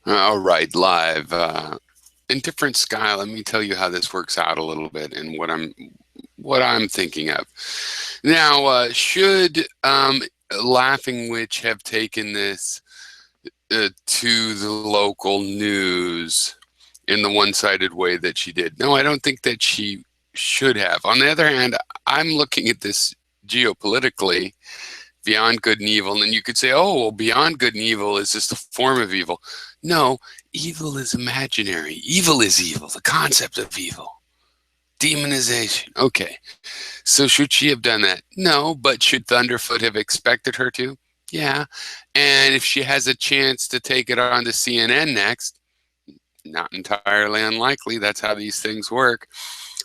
All right, live. In different sky, let me tell you how this works out a little bit and what I'm thinking of. Now, should Laughing Witch have taken this to the local news in the one-sided way that she did? No, I don't think that she should have. On the other hand, I'm looking at this geopolitically, beyond good and evil, and you could say, oh, well, beyond good and evil is just a form of evil. No, evil is imaginary. Evil is evil, the concept of evil. Demonization. Okay. So should she have done that? No, but should Thunderfoot have expected her to? Yeah. And if she has a chance to take it on to CNN next, not entirely unlikely. That's how these things work.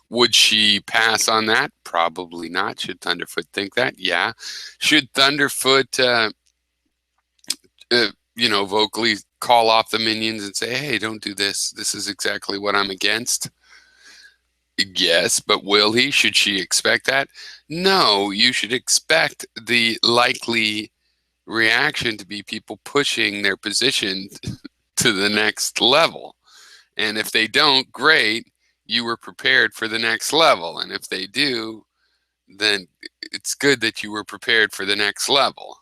Would she pass on that? Probably not. Should Thunderfoot think that? Yeah. Should Thunderfoot, vocally call off the minions and say, hey, don't do this. This is exactly what I'm against? Yes, but will he? Should she expect that? No, you should expect the likely reaction to be people pushing their position to the next level. And if they don't, great, you were prepared for the next level. And if they do, then it's good that you were prepared for the next level.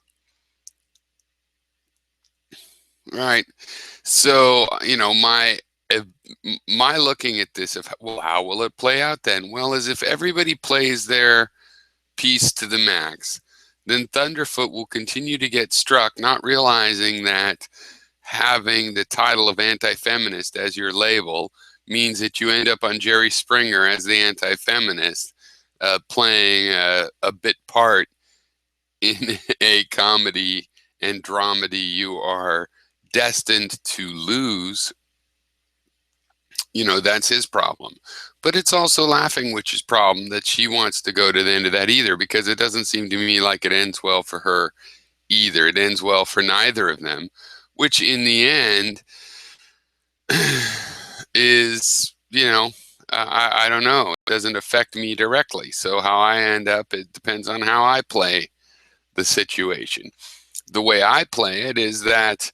Right. So, my looking at this, well, how will it play out then? Well, as if everybody plays their piece to the max, then Thunderfoot will continue to get struck, not realizing that having the title of anti-feminist as your label means that you end up on Jerry Springer as the anti-feminist, playing a bit part in a comedy and dramedy you are destined to lose. That's his problem. But it's also Laughing Witch's problem that she wants to go to the end of that either, because it doesn't seem to me like it ends well for her either. It ends well for neither of them, which in the end is, I don't know. It doesn't affect me directly. So how I end up, it depends on how I play the situation. The way I play it is that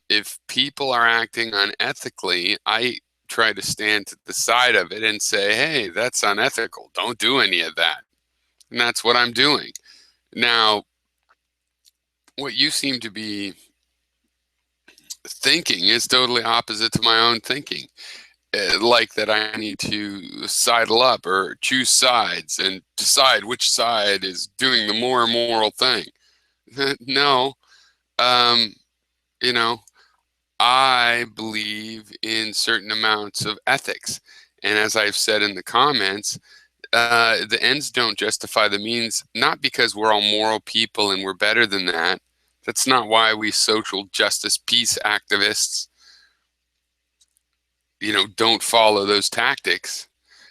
if people are acting unethically, I try to stand to the side of it and say, hey, that's unethical. Don't do any of that. And that's what I'm doing. Now, what you seem to be thinking is totally opposite to my own thinking. Like that I need to sidle up or choose sides and decide which side is doing the more moral thing. No, you know, I believe in certain amounts of ethics. And as I've said in the comments, the ends don't justify the means, not because we're all moral people and we're better than that. That's not why we social justice peace activists, don't follow those tactics.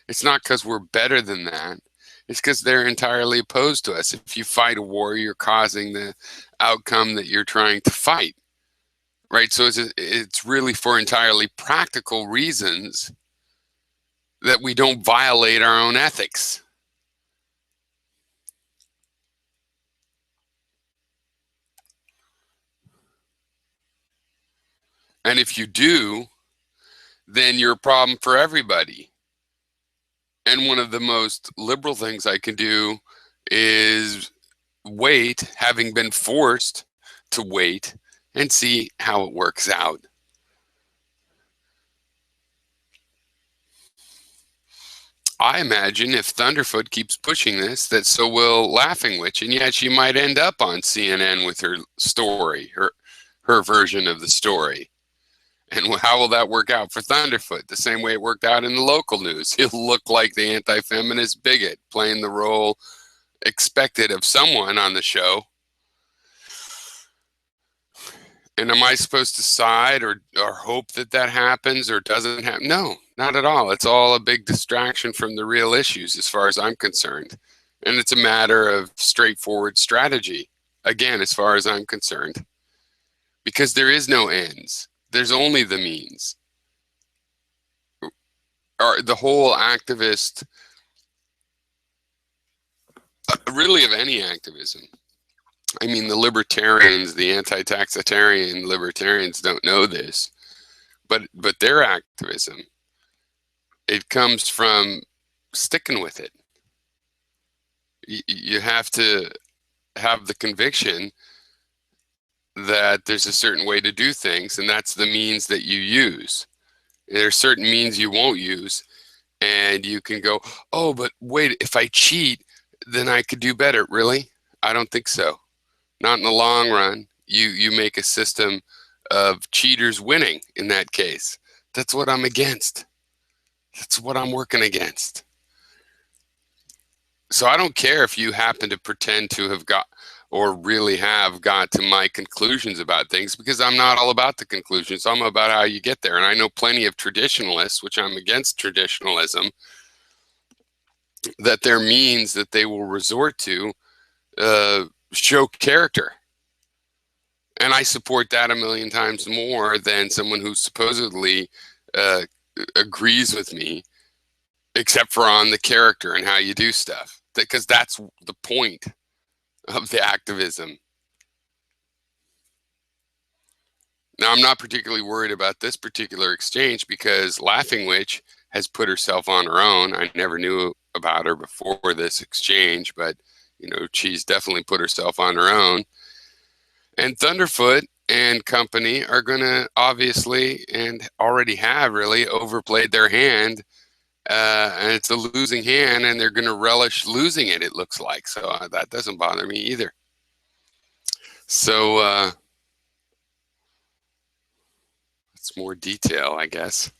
It's not because we're better than that. It's because they're entirely opposed to us. If you fight a war, you're causing the outcome that you're trying to fight. Right, so it's really for entirely practical reasons that we don't violate our own ethics. And if you do, then you're a problem for everybody. And one of the most liberal things I can do is wait, having been forced to wait, and see how it works out. I imagine if Thunderfoot keeps pushing this, that so will Laughing Witch, and yet she might end up on CNN with her story, her version of the story. And how will that work out for Thunderfoot? The same way it worked out in the local news. He'll look like the anti-feminist bigot, playing the role expected of someone on the show. And am I supposed to side or hope that that happens or doesn't happen? No, not at all. It's all a big distraction from the real issues as far as I'm concerned. And it's a matter of straightforward strategy, again, as far as I'm concerned. Because there is no ends. There's only the means. The whole activist, really of any activism, I mean, the libertarians, the anti-taxitarian libertarians don't know this, but their activism, it comes from sticking with it. You have to have the conviction that there's a certain way to do things, and that's the means that you use. There are certain means you won't use, and you can go, oh, but wait, if I cheat, then I could do better. Really? I don't think so. Not in the long run. You make a system of cheaters winning in that case. That's what I'm against. That's what I'm working against. So I don't care if you happen to pretend to have got or really have got to my conclusions about things, because I'm not all about the conclusions. I'm about how you get there. And I know plenty of traditionalists, which I'm against traditionalism, that their means that they will resort to show character. And I support that a million times more than someone who supposedly uh, agrees with me, except for on the character and how you do stuff. Because that's the point of the activism. Now, I'm not particularly worried about this particular exchange because Laughing Witch has put herself on her own. I never knew about her before this exchange, but she's definitely put herself on her own. And Thunderfoot and company are going to obviously, and already have really, overplayed their hand. And it's a losing hand, and they're going to relish losing it, it looks like. So that doesn't bother me either. So it's more detail, I guess.